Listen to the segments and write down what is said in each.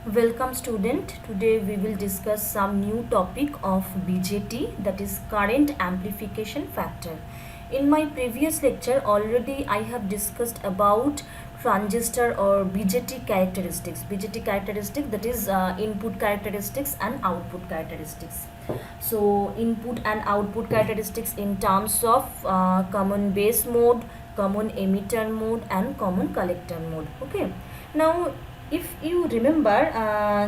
Welcome student. Today we will discuss some new topic of BJT, that is current amplification factor. In my previous lecture already I have discussed about transistor or BJT characteristics. BJT characteristic, that is input characteristics and output characteristics. So input and output characteristics in terms of common base mode, common emitter mode and common collector mode. Okay. Now if you remember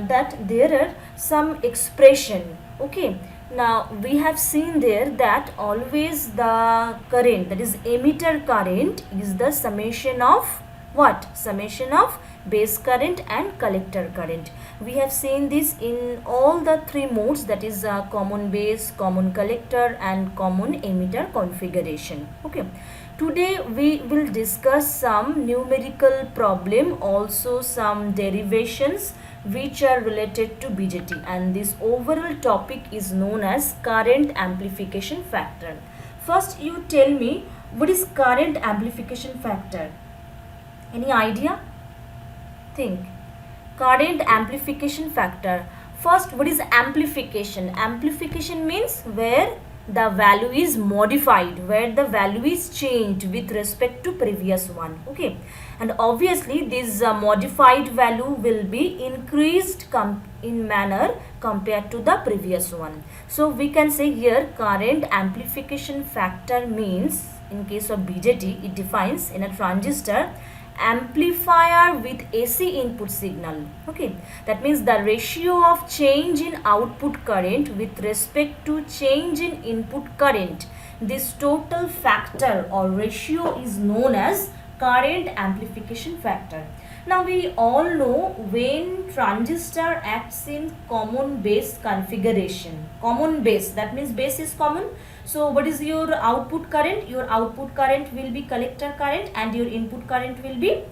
that there are some expression. Okay, now we have seen there that always the current, that is emitter current, is the summation of what? Summation of base current and collector current. We have seen this in all the three modes, that is common base, common collector and common emitter configuration. Okay, today we will discuss some numerical problem, also some derivations which are related to BJT, and this overall topic is known as current amplification factor. First you tell me, what is current amplification factor? Any idea? Think. Current amplification factor. First, what is amplification? Amplification means where the value is modified, where the value is changed with respect to previous one. Okay, and obviously this modified value will be increased in manner compared to the previous one. So we can say here current amplification factor means, in case of BJT, it defines in a transistor amplifier with AC input signal. Okay, that means the ratio of change in output current with respect to change in input current. This total factor or ratio is known as current amplification factor. Now we all know when transistor acts in common base configuration. Common base, that means base is common. So what is your output current? Your output current will be collector current and your input current will be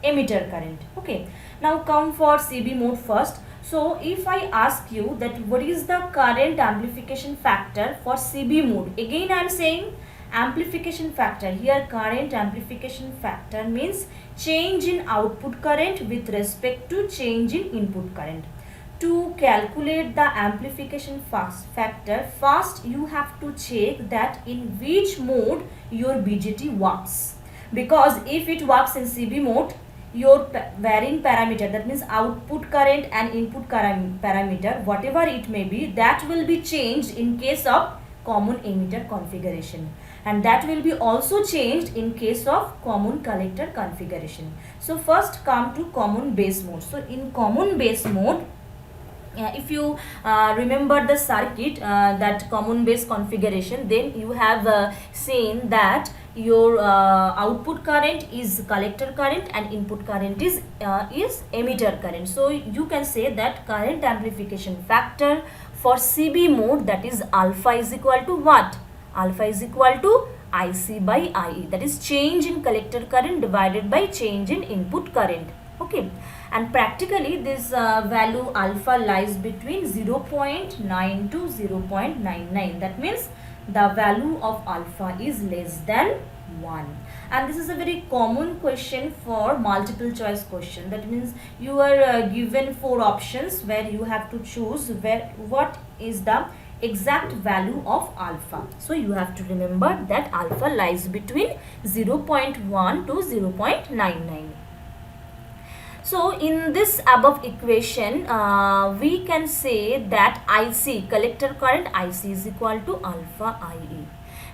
emitter current. Okay, now come for CB mode first. So if I ask you that what is the current amplification factor for CB mode, again I am saying amplification factor. Here current amplification factor means change in output current with respect to change in input current. To calculate the amplification factor, first you have to check that in which mode your BJT works, because if it works in CB mode, your varying parameter, that means output current and input parameter, whatever it may be, that will be changed in case of common emitter configuration, and that will be also changed in case of common collector configuration. So first come to common base mode. So in common base mode, if you remember the circuit, that common base configuration, then you have seen that your output current is collector current and input current is emitter current. So you can say that current amplification factor for CB mode, that is alpha is equal to what? Alpha is equal to IC by IE, that is change in collector current divided by change in input current. Okay, and practically this value alpha lies between 0.9 to 0.99. That means the value of alpha is less than 1, and this is a very common question for multiple choice question. That means you are given 4 options where you have to choose what is the exact value of alpha. So you have to remember that alpha lies between 0.1 to 0.99. So in this above equation, we can say that IC, collector current IC, is equal to alpha IE.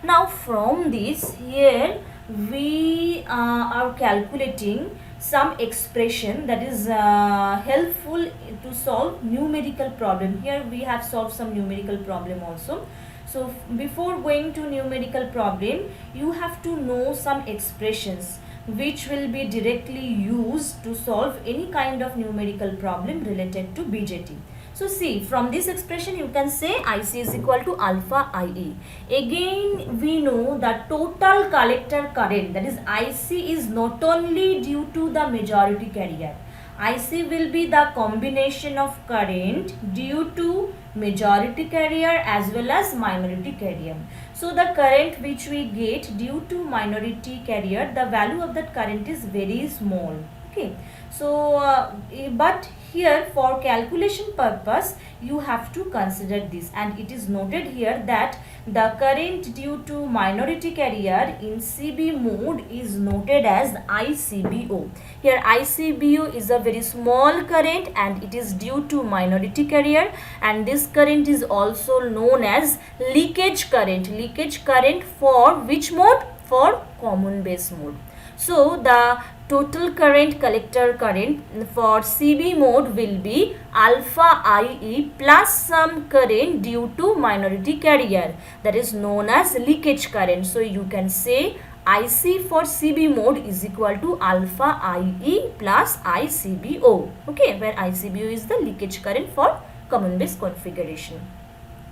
Now from this, here we are calculating some expression that is helpful to solve numerical problem. Here we have solved some numerical problem also. So before going to numerical problem, you have to know some expressions which will be directly used to solve any kind of numerical problem related to BJT. So see, from this expression you can say IC is equal to alpha IE. Again we know that total collector current, that is IC, is not only due to the majority carrier. IC will be the combination of current due to majority carrier as well as minority carrier. So the current which we get due to minority carrier, the value of that current is very small. Okay, so but here for calculation purpose you have to consider this, and it is noted here that the current due to minority carrier in CB mode is noted as ICBO. Here ICBO is a very small current and it is due to minority carrier, and this current is also known as leakage current. Leakage current for which mode? For common base mode. So the total current, collector current for CB mode will be alpha IE plus some current due to minority carrier, that is known as leakage current. So you can say IC for CB mode is equal to alpha IE plus ICBO. Okay, where ICBO is the leakage current for common base configuration.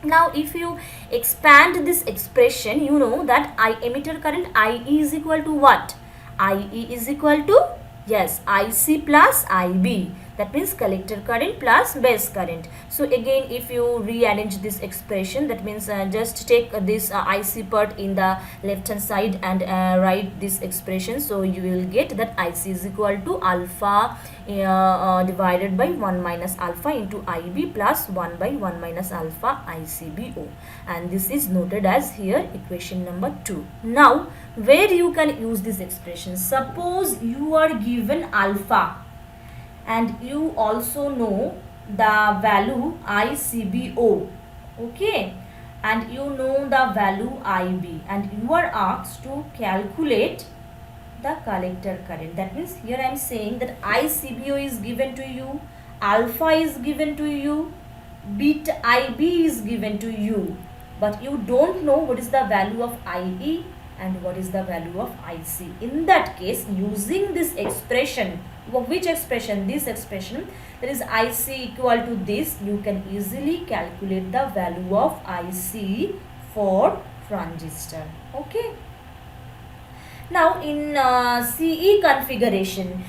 Now if you expand this expression, you know that emitter current IE is equal to what? IE is equal to, yes, IC plus IB. That means collector current plus base current. So again, if you rearrange this expression, that means just take this IC part in the left hand side and write this expression. So you will get that IC is equal to alpha divided by 1 minus alpha into IB plus 1 by 1 minus alpha ICBO, and this is noted as here equation number 2. Now where you can use this expression, suppose you are given alpha and you also know the value ICBO, okay, and you know the value IB, and you are asked to calculate the collector current. That means here I am saying that ICBO is given to you, alpha is given to you, beta IB is given to you, but you don't know what is the value of IE and what is the value of IC. In that case, using this expression, which expression? This expression, that is IC equal to this, you can easily calculate the value of IC for transistor. Okay. Now in CE configuration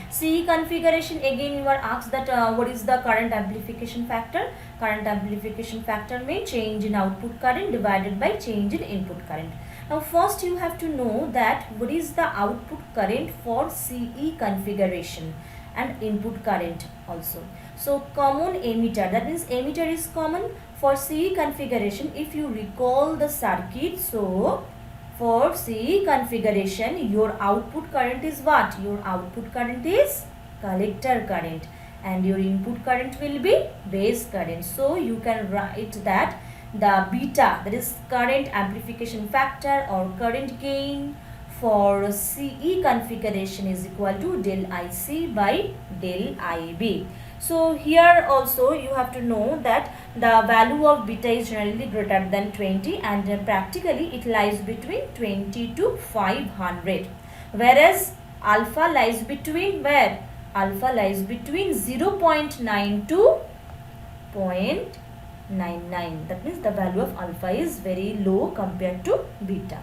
again you are asked that what is the current amplification factor? Current amplification factor means change in output current divided by change in input current. Now first you have to know that what is the output current for CE configuration and input current also. So common emitter, that means emitter is common for CE configuration. If you recall the circuit, so for CE configuration your output current is what? Your output current is collector current and your input current will be base current. So you can write that the beta, that is current amplification factor or current gain for CE configuration, is equal to del IC by del IB. So here also you have to know that the value of beta is generally greater than 20 and practically it lies between 20 to 500, whereas alpha lies between where? Alpha lies between 0.9 to 0.99. That means the value of alpha is very low compared to beta.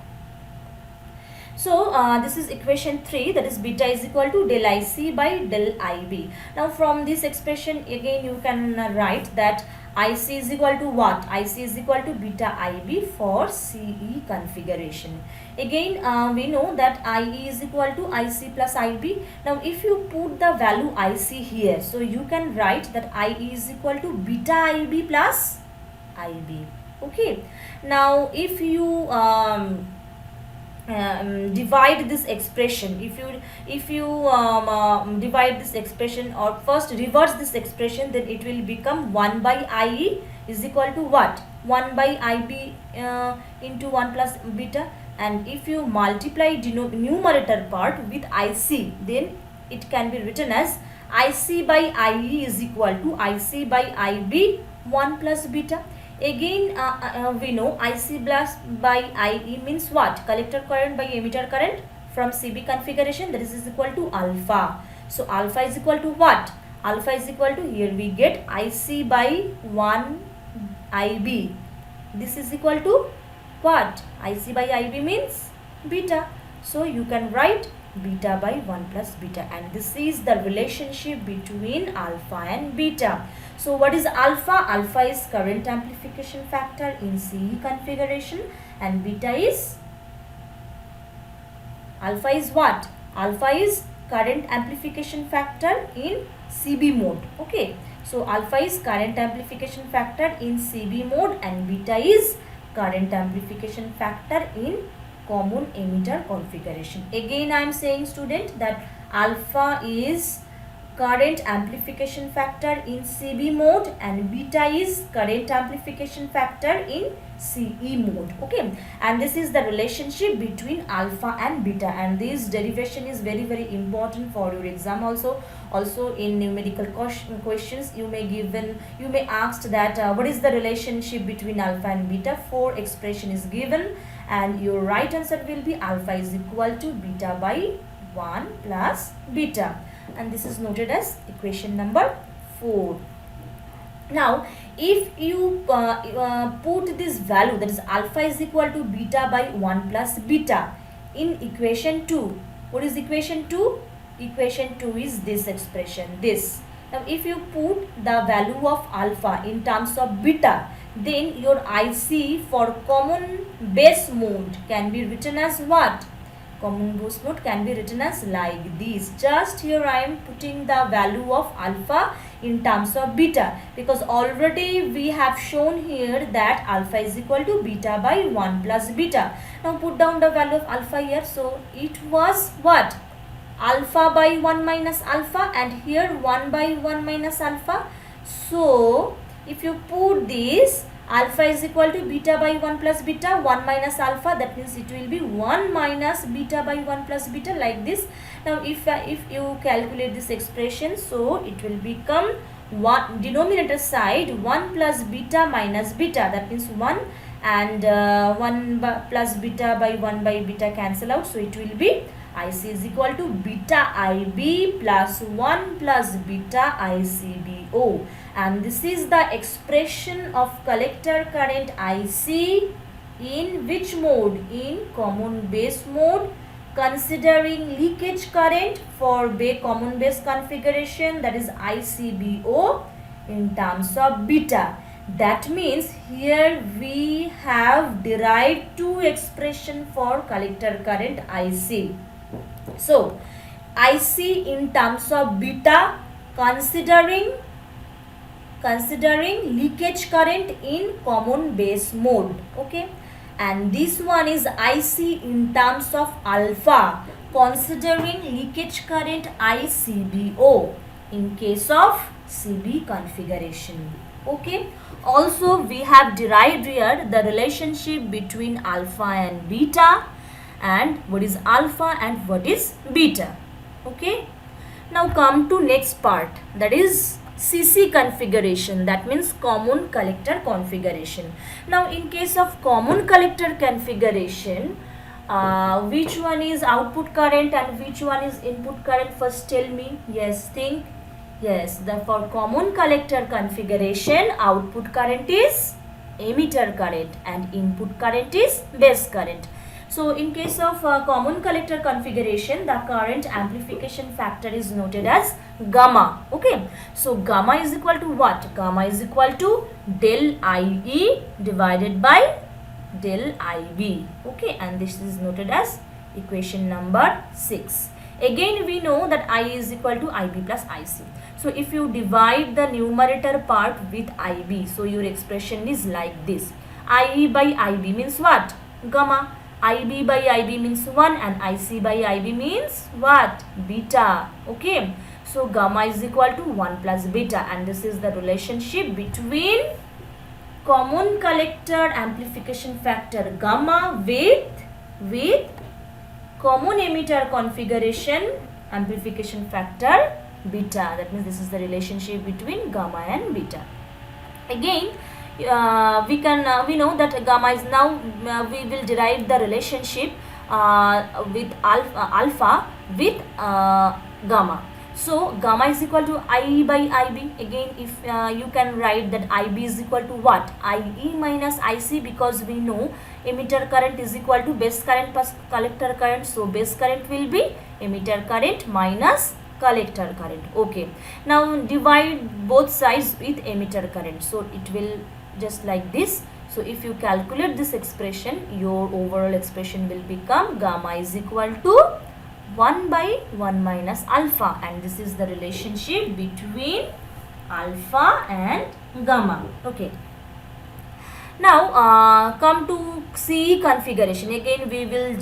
So this is equation 3, that is beta is equal to del IC by del IB. Now from this expression again you can write that IC is equal to what? IC is equal to beta IB for CE configuration. Again we know that IE is equal to IC plus IB. Now if you put the value IC here, so you can write that IE is equal to beta IB plus IB. Okay. Now if you divide this expression, if you divide this expression or first reverse this expression, then it will become 1 by IE is equal to what? 1 by IB into 1 plus beta, and if you multiply numerator part with IC, then it can be written as IC by IE is equal to IC by IB 1 plus beta. Again we know IC plus by IE means what? Collector current by emitter current from CB configuration, that is equal to alpha. So alpha is equal to what? Alpha is equal to, here we get IC by 1 IB. This is equal to what? IC by IB means beta. So you can write beta by 1 plus beta, and this is the relationship between alpha and beta. So what is alpha? Alpha is current amplification factor in CE configuration, and beta is, alpha is what? Alpha is current amplification factor in CB mode. Okay, So alpha is current amplification factor in CB mode and beta is current amplification factor in common emitter configuration. Again I am saying student that alpha is current amplification factor in CB mode and beta is current amplification factor in CE mode. Okay, and this is the relationship between alpha and beta, and this derivation is very important for your exam also in numerical questions you may asked that what is the relationship between alpha and beta. 4 expression is given and your right answer will be alpha is equal to beta by 1 plus beta, and this is noted as equation number 4. Now if you put this value, that is alpha is equal to beta by 1 plus beta in equation 2. What is equation 2? Equation 2 is this expression, this. Now if you put the value of alpha in terms of beta, then your IC for common base mode can be written as what? Common base mode can be written as like this. Just here I am putting the value of alpha in terms of beta, because already we have shown here that alpha is equal to beta by 1 plus beta. Now put down the value of alpha here. So it was what? Alpha by 1 minus alpha, and here 1 by 1 minus alpha. So if you put this, alpha is equal to beta by 1 plus beta, 1 minus alpha, that means it will be 1 minus beta by 1 plus beta, like this. Now if you calculate this expression, so it will become one denominator side 1 plus beta minus beta, that means 1, and 1 plus beta by 1 by beta cancel out, so it will be IC is equal to beta IB plus 1 plus beta ICBO, and this is the expression of collector current IC in which mode? In common base mode, considering leakage current for common base configuration, that is ICBO, in terms of beta. That means here we have derived 2 expression for collector current IC. So IC in terms of beta, considering leakage current in common base mode. Okay, and this one is IC in terms of alpha, considering leakage current ICBO in case of CB configuration. Okay, also we have derived here the relationship between alpha and beta, and what is alpha and what is beta. Okay, now come to next part, that is CC configuration, that means common collector configuration. Now in case of common collector configuration, which one is output current and which one is input current? First tell me. Yes, think. Yes, for common collector configuration, output current is emitter current and input current is base current. So in case of common collector configuration, the current amplification factor is noted as gamma. Okay, so gamma is equal to what? Gamma is equal to del IE divided by del IB. Okay, and this is noted as equation number 6. Again we know that I is equal to IB plus IC. So if you divide the numerator part with IB, so your expression is like this. IE by IB means what? Gamma. IB by IB means 1 and IC by IB means what? Beta. Okay, so gamma is equal to 1 plus beta, and this is the relationship between common collector amplification factor gamma with common emitter configuration amplification factor beta. That means this is the relationship between gamma and beta. Again we know that gamma is now we will derive the relationship with alpha with gamma. So gamma is equal to IE by IB. Again if you can write that IB is equal to what? IE minus IC, because we know emitter current is equal to base current plus collector current. So base current will be emitter current minus collector current. Okay, now divide both sides with emitter current, so it will just like this. So if you calculate this expression, your overall expression will become gamma is equal to 1 by 1 minus alpha, and this is the relationship between alpha and gamma. Okay. Now come to CE configuration. Again we will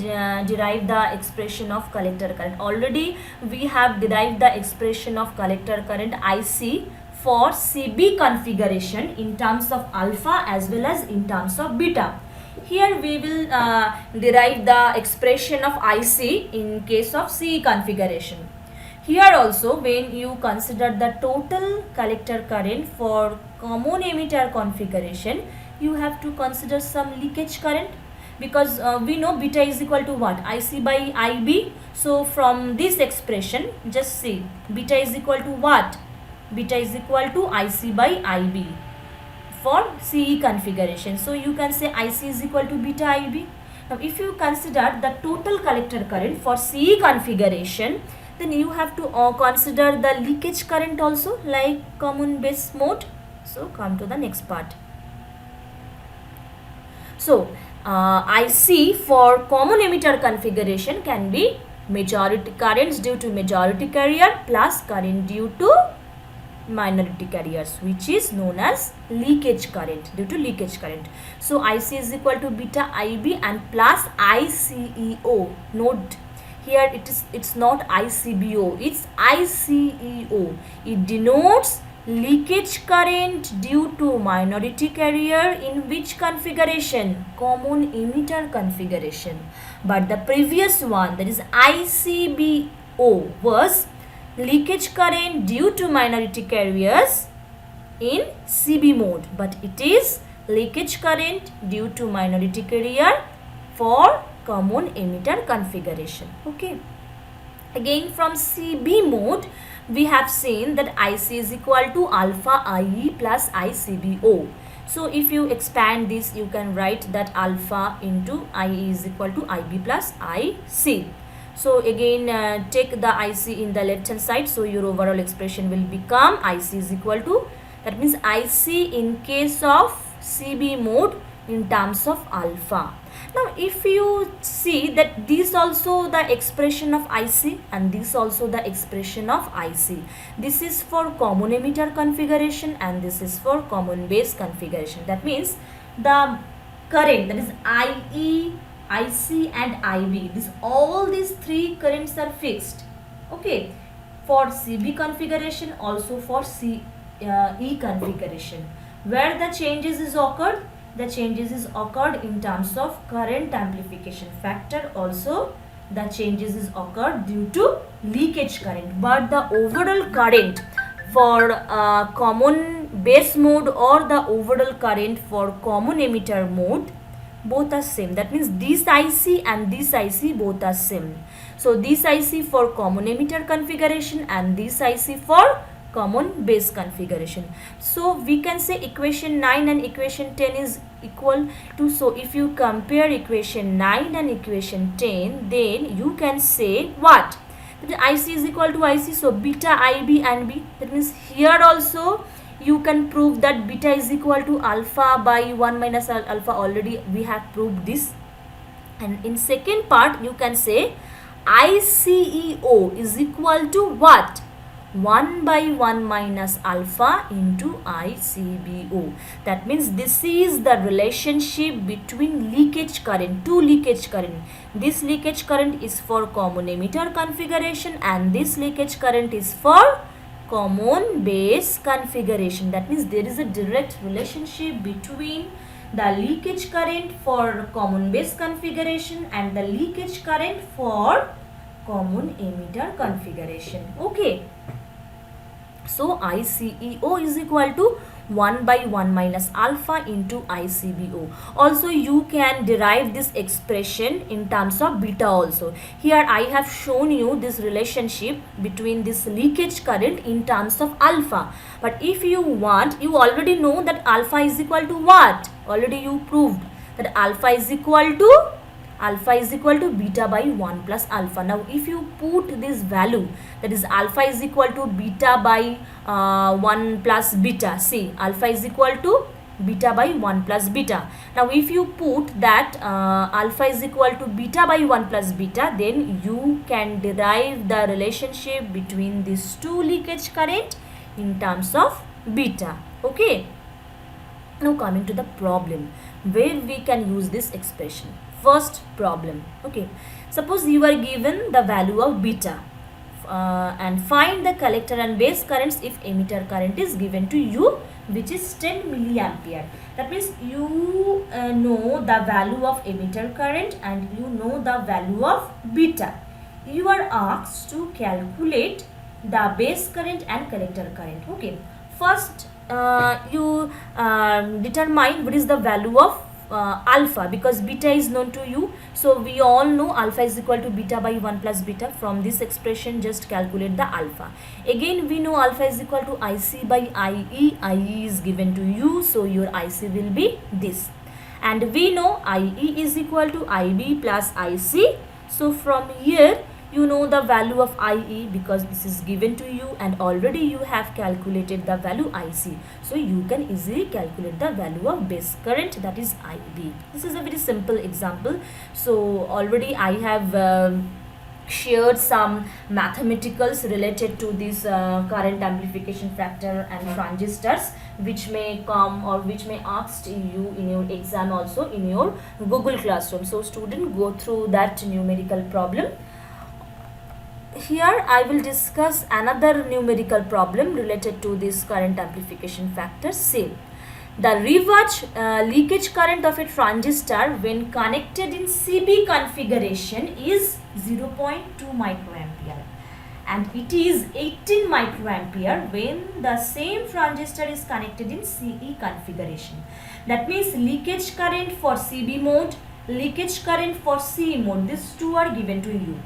derive the expression of collector current. Already we have derived the expression of collector current IC for CB configuration in terms of alpha as well as in terms of beta. Here we will derive the expression of IC in case of CE configuration. Here also, when you consider the total collector current for common emitter configuration, you have to consider some leakage current, because we know beta is equal to what? IC by IB. So from this expression, just see, beta is equal to what? Beta is equal to IC by IB for CE configuration. So you can say IC is equal to beta IB. Now if you consider the total collector current for CE configuration, then you have to consider the leakage current also, like common base mode. So come to the next part. So IC for common emitter configuration can be majority currents due to majority carrier plus current due to minority carriers, which is known as leakage current, due to leakage current. So IC is equal to beta IB and plus ICEO. Note here it's not ICBO, it's ICEO. It denotes leakage current due to minority carrier in which configuration? Common emitter configuration. But the previous one, that is ICBO, was leakage current due to minority carriers in CB mode, but it is leakage current due to minority carrier for common emitter configuration. Okay. Again from CB mode, we have seen that IC is equal to alpha IE plus ICBO. So if you expand this, you can write that alpha into IE is equal to IB plus IC. So again take the IC in the left hand side, so your overall expression will become IC is equal to, that means IC in case of CB mode in terms of alpha. Now if you see that this also the expression of IC and this also the expression of IC. This is for common emitter configuration and this is for common base configuration. That means the current, that is IE, IC and IB, all these three currents are fixed. Okay, for CB configuration, also for CE configuration. Where the changes is occurred? The changes is occurred in terms of current amplification factor. Also the changes is occurred due to leakage current. But the overall current for common base mode or the overall current for common emitter mode, both are same. That means this IC and this IC both are same. So this IC for common emitter configuration and this IC for common base configuration. So we can say equation 9 and equation 10 is equal to, so if you compare equation 9 and equation 10, then you can say what? That IC is equal to IC, so beta IB and B. That means here also you can prove that beta is equal to alpha by 1 minus alpha. Already we have proved this. And in second part you can say ICEO is equal to what? 1 by 1 minus alpha into ICBO. That means this is the relationship between leakage current, two leakage current. This leakage current is for common emitter configuration and this leakage current is for common base configuration. That means there is a direct relationship between the leakage current for common base configuration and the leakage current for common emitter configuration. Okay. So ICEO is equal to 1 by 1 minus alpha into ICBO. Also you can derive this expression in terms of beta also. Here I have shown you this relationship between this leakage current in terms of alpha. But if you want, you already know that alpha is equal to what? Already you proved that alpha is equal to beta by 1 plus alpha. Now if you put this value, that is alpha is equal to beta by 1 plus beta. See, alpha is equal to beta by 1 plus beta. Now if you put that alpha is equal to beta by 1 plus beta, then you can derive the relationship between these two leakage current in terms of beta. Okay. Now coming to the problem where we can use this expression. First problem. Okay. Suppose you are given the value of beta and find the collector and base currents if emitter current is given to you, which is 10 milliampere. That means you know the value of emitter current and you know the value of beta. You are asked to calculate the base current and collector current. Okay. First you determine what is the value of alpha, because beta is known to you. So we all know alpha is equal to beta by 1 plus beta. From this expression just calculate the alpha. Again we know alpha is equal to IC by IE. IE is given to you, so your IC will be this. And we know IE is equal to IB plus IC. So from here you know the value of IE because this is given to you and already you have calculated the value IC. So you can easily calculate the value of base current, that is IB. This is a very simple example. So already I have shared some mathematicals related to this current amplification factor and transistors, which may come or which may ask you in your exam also in your Google Classroom. So student, go through that numerical problem. Here I will discuss another numerical problem related to this current amplification factor. Say the reverse leakage current of a transistor when connected in CB configuration is 0.2 microampere and it is 18 microampere when the same transistor is connected in CE configuration. That means leakage current for CB mode, leakage current for CE mode, these two are given to you.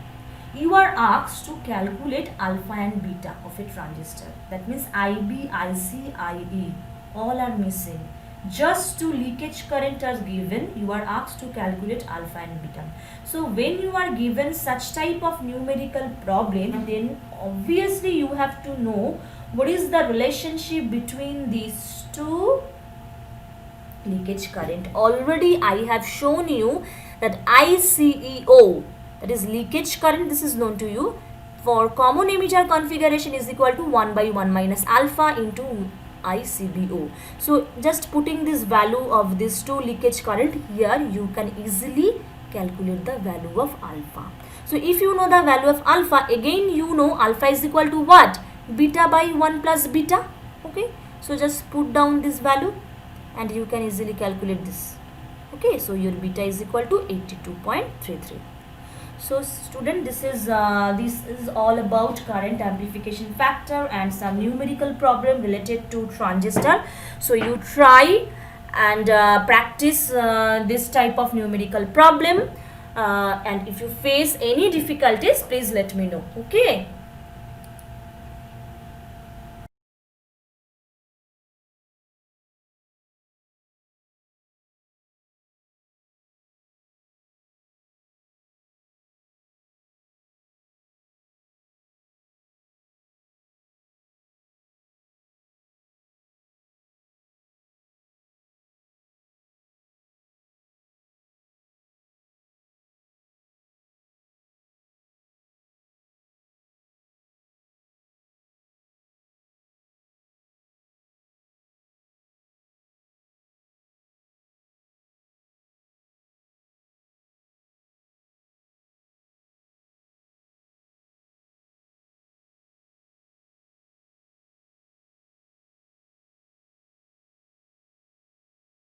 You are asked to calculate alpha and beta of a transistor. That means IB, IC, IE all are missing. Just two leakage current are given. You are asked to calculate alpha and beta. So when you are given such type of numerical problem, then obviously you have to know what is the relationship between these two leakage current. Already I have shown you that ICEO, that is leakage current, this is known to you, for common emitter configuration is equal to 1 by 1 minus alpha into ICBO. So just putting this value of this two leakage current here, you can easily calculate the value of alpha. So if you know the value of alpha, again you know alpha is equal to what? Beta by 1 plus beta. Okay, so just put down this value and you can easily calculate this. Okay, so your beta is equal to 82.33. So student, this is all about current amplification factor and some numerical problem related to transistor. So you try and practice this type of numerical problem and if you face any difficulties, please let me know. Okay.